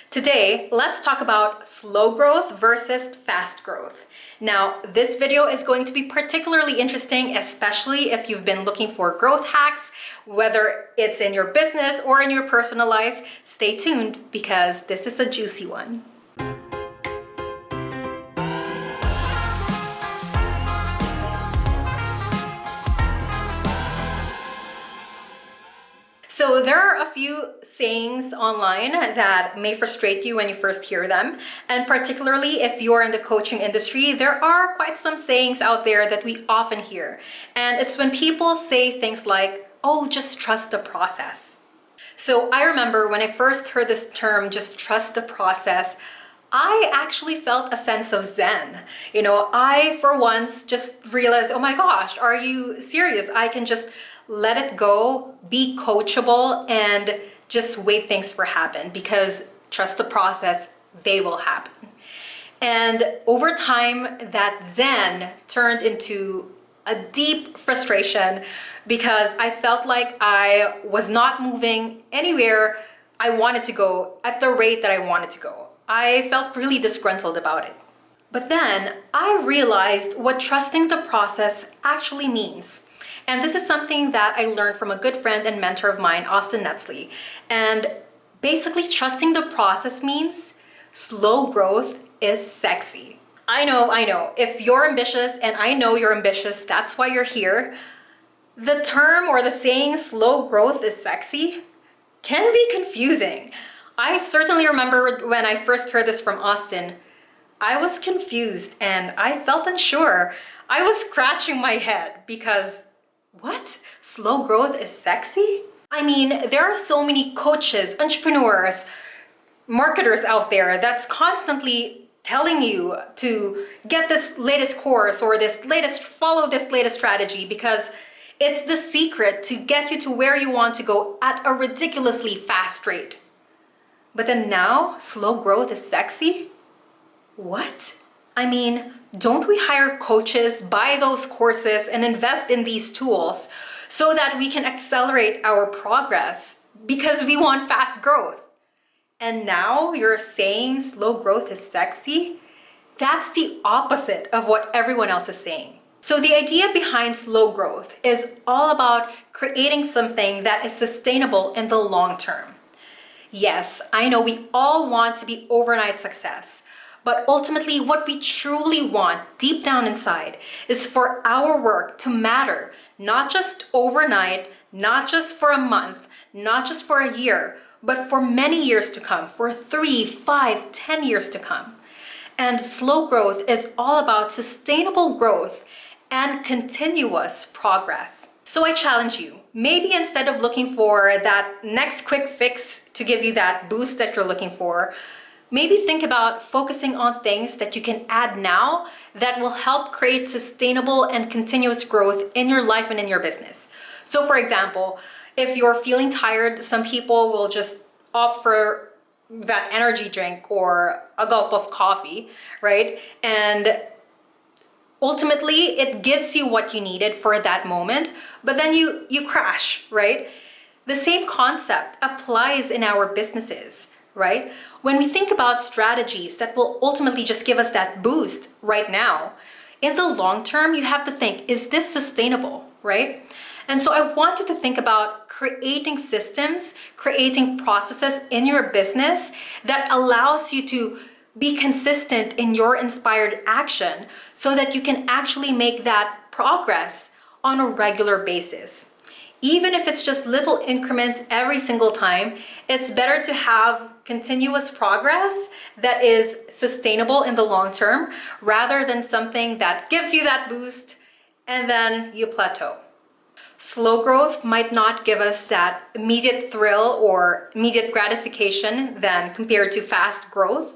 Today, let's talk about slow growth versus fast growth. Now, this video is going to be particularly interesting, especially if you've been looking for growth hacks, whether it's in your business or in your personal life. Stay tuned because this is a juicy one. So there are a few sayings online that may frustrate you when you first hear them. And particularly if you're in the coaching industry, there are quite some sayings out there that we often hear. And it's when people say things like, oh, just trust the process. So I remember when I first heard this term, just trust the process, I actually felt a sense of zen. I for once just realized, oh my gosh, are you serious? I can just let it go, be coachable, and just wait things for happen because trust the process, they will happen. And over time, that zen turned into a deep frustration because I felt like I was not moving anywhere I wanted to go at the rate that I wanted to go. I felt really disgruntled about it. But then I realized what trusting the process actually means. And this is something that I learned from a good friend and mentor of mine, Austin Netzley. And basically trusting the process means slow growth is sexy. I know. If you're ambitious, and I know you're ambitious, that's why you're here. The term or the saying slow growth is sexy can be confusing. I certainly remember when I first heard this from Austin, I was confused and I felt unsure. I was scratching my head because what? Slow growth is sexy? I mean, there are so many coaches, entrepreneurs, marketers out there that's constantly telling you to get this latest course or follow this latest strategy because it's the secret to get you to where you want to go at a ridiculously fast rate. But then now, slow growth is sexy? What? I mean, don't we hire coaches, buy those courses, and invest in these tools so that we can accelerate our progress because we want fast growth? And now you're saying slow growth is sexy? That's the opposite of what everyone else is saying. So the idea behind slow growth is all about creating something that is sustainable in the long term. Yes, I know we all want to be overnight success. But ultimately, what we truly want deep down inside is for our work to matter, not just overnight, not just for a month, not just for a year, but for many years to come, for 3, 5, 10 years to come. And slow growth is all about sustainable growth and continuous progress. So I challenge you, maybe instead of looking for that next quick fix to give you that boost that you're looking for, maybe think about focusing on things that you can add now that will help create sustainable and continuous growth in your life and in your business. So for example, if you're feeling tired, some people will just opt for that energy drink or a gulp of coffee, right? And ultimately, it gives you what you needed for that moment, but then you crash, right? The same concept applies in our businesses, right? When we think about strategies that will ultimately just give us that boost right now, in the long term, you have to think, is this sustainable, right? And so I want you to think about creating systems, creating processes in your business that allows you to be consistent in your inspired action so that you can actually make that progress on a regular basis. Even if it's just little increments every single time, it's better to have continuous progress that is sustainable in the long term rather than something that gives you that boost and then you plateau. Slow growth might not give us that immediate thrill or immediate gratification than compared to fast growth,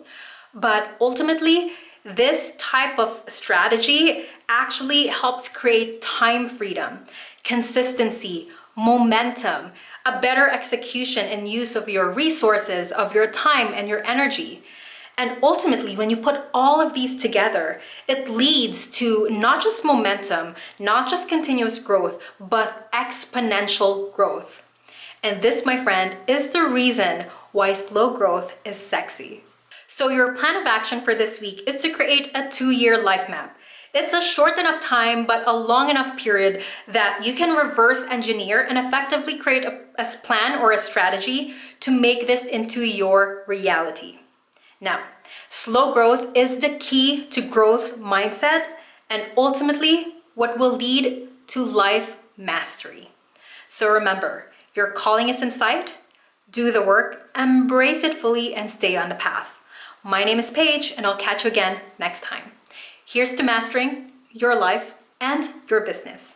but ultimately, this type of strategy actually helps create time freedom, consistency, momentum, a better execution and use of your resources, of your time and your energy. And ultimately, when you put all of these together, it leads to not just momentum, not just continuous growth, but exponential growth. And this, my friend, is the reason why slow growth is sexy. So your plan of action for this week is to create a 2-year life map. It's a short enough time, but a long enough period that you can reverse engineer and effectively create a plan or a strategy to make this into your reality. Now, slow growth is the key to growth mindset and ultimately what will lead to life mastery. So remember, your calling is in sight, do the work, embrace it fully, and stay on the path. My name is Paige, and I'll catch you again next time. Here's to mastering your life and your business.